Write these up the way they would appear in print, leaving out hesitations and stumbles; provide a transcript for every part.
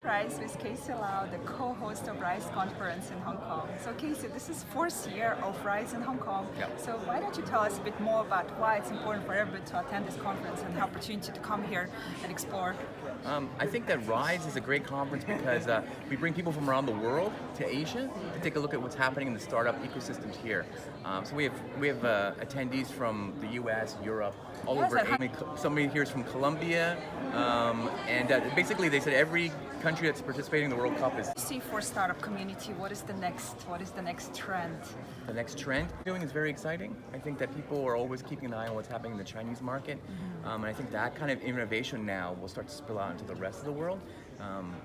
Rise with Casey Lau, the co-host of Rise Conference in Hong Kong. So Casey, this is fourth year of Rise in Hong Kong. Yep. So why don't you tell us a bit more about why it's important for everybody to attend this conference and the opportunity to come here and explore? I think that Rise is a great conference because we bring people from around the world to Asia to take a look at what's happening in the startup ecosystems here. So we have attendees from the U.S., Europe, all Yes, over. Somebody here is from Colombia, and basically they said every country that's participating in the World Cup is See, for startup community, what is the next trend? the next trend. Doing is very exciting. I think that people are always keeping an eye on what's happening in the Chinese market, and I think that kind of innovation now will start to spill out into the rest of the world.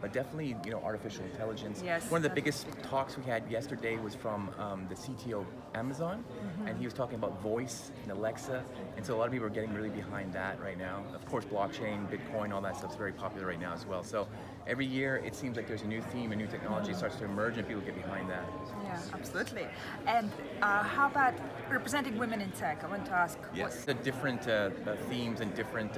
But definitely, artificial intelligence. Yes, One of the biggest talks we had yesterday was from the CTO of Amazon, and he was talking about voice and Alexa, and so a lot of people are getting really behind that right now. Of course, blockchain, Bitcoin, all that stuff's very popular right now as well. So every year it seems like there's a new theme, a new technology starts to emerge, and people get behind that. Yeah, absolutely. And how about representing women in tech? I want to ask. Yes, the different themes and different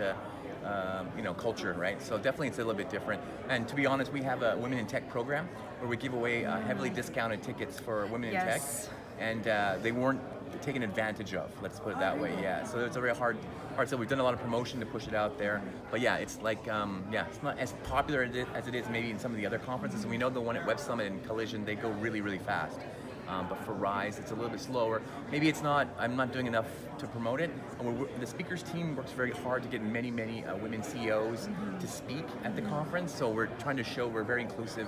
culture, right? So definitely it's a little bit different. And to be honest, we have a Women in Tech program where we give away heavily discounted tickets for women in tech, Yes. and they weren't taken advantage of. Let's put it that way. Yeah. So it's a very hard. So we've done a lot of promotion to push it out there. But yeah, it's like it's not as popular as it is maybe in some of the other conferences. And we know the one at Web Summit and Collision, they go really, really fast. But for Rise, it's a little bit slower. Maybe it's not, I'm not doing enough to promote it. And the speakers team works very hard to get many women CEOs to speak at the conference. So we're trying to show we're very inclusive.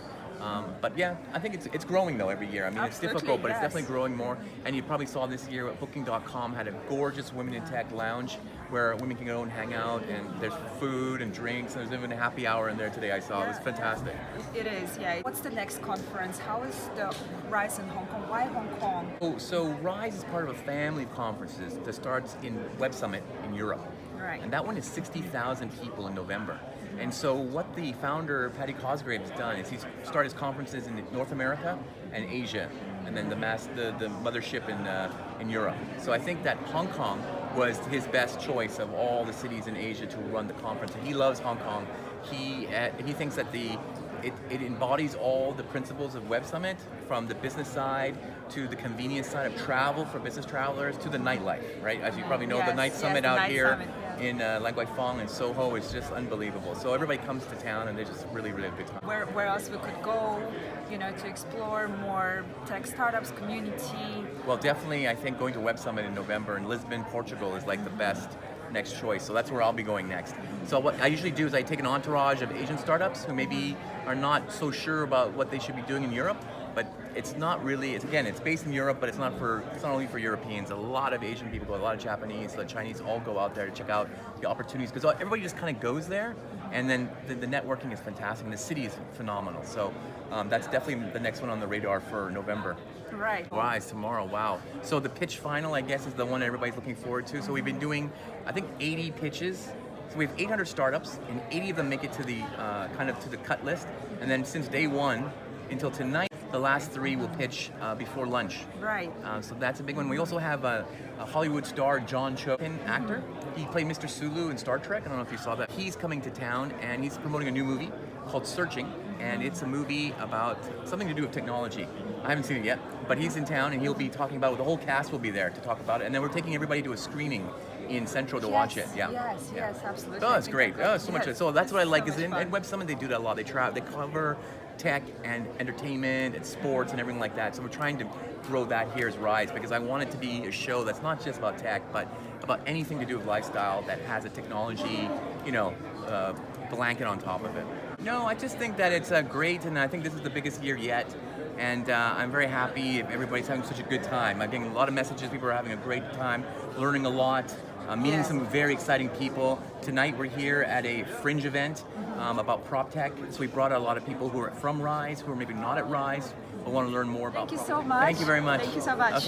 But yeah, I think it's growing though every year. I mean, Absolutely, it's difficult, but yes. it's definitely growing more. And you probably saw this year, Booking.com had a gorgeous Women in Tech lounge where women can go and hang out, and there's food and drinks, and there's even a happy hour in there today I saw. It was fantastic. It is, yeah. What's the next conference? How is the Rise in Hong Kong? Why Hong Kong? So Rise is part of a family of conferences that starts in Web Summit in Europe. Right. And that one is 60,000 people in November. And so what the founder, Paddy Cosgrave, has done is he's started his conferences in North America and Asia, and then the mothership in Europe. So I think that Hong Kong was his best choice of all the cities in Asia to run the conference. And he loves Hong Kong. He thinks that it embodies all the principles of Web Summit, from the business side to the convenience side of travel for business travelers to the nightlife, right? As you probably know, the Yes, Night yes, Summit the out Night here Summit, yeah. in Lan Kwai Fong and Soho is just unbelievable. So everybody comes to town and they just really, really have a good time. Where else we could go, to explore more tech startups, community? Well, definitely, I think going to Web Summit in November in Lisbon, Portugal is like the best next choice. So that's where I'll be going next. So what I usually do is I take an entourage of Asian startups who maybe are not so sure about what they should be doing in Europe, but it's not really, it's based in Europe, but it's not only for Europeans. A lot of Asian people go, a lot of Japanese, the Chinese all go out there to check out the opportunities, because everybody just kind of goes there, and then the networking is fantastic, and the city is phenomenal. So that's definitely the next one on the radar for November. Right. Rise tomorrow, wow. So the pitch final, I guess, is the one everybody's looking forward to. So we've been doing, I think, 80 pitches. So we have 800 startups, and 80 of them make it to the to the cut list. And then since day one until tonight, the last 3 will pitch before lunch. Right. So that's a big one. We also have a Hollywood star, John Cho, actor. He played Mr. Sulu in Star Trek. I don't know if you saw that. He's coming to town, and he's promoting a new movie called Searching, and it's a movie about something to do with technology. I haven't seen it yet, but he's in town, and he'll be talking about it. The whole cast will be there to talk about it, and then we're taking everybody to a screening in Central to watch it. Yeah. Yes, absolutely. Oh, it's great. Oh, it's so much. Yes, So that's what I like. so Is much at fun. Web Summit they do that a lot. They cover tech and entertainment and sports and everything like that. So we're trying to grow that here as Rise, because I want it to be a show that's not just about tech, but about anything to do with lifestyle that has a technology, blanket on top of it. No, I just think that it's great, and I think this is the biggest year yet. And I'm very happy if everybody's having such a good time. I'm getting a lot of messages. People are having a great time, learning a lot, meeting Yes. some very exciting people. Tonight we're here at a fringe event about prop tech. So we brought a lot of people who are from Rise, who are maybe not at Rise, but want to learn more about Thank you prop so tech. much. Thank you very much. Thank you so much. Okay.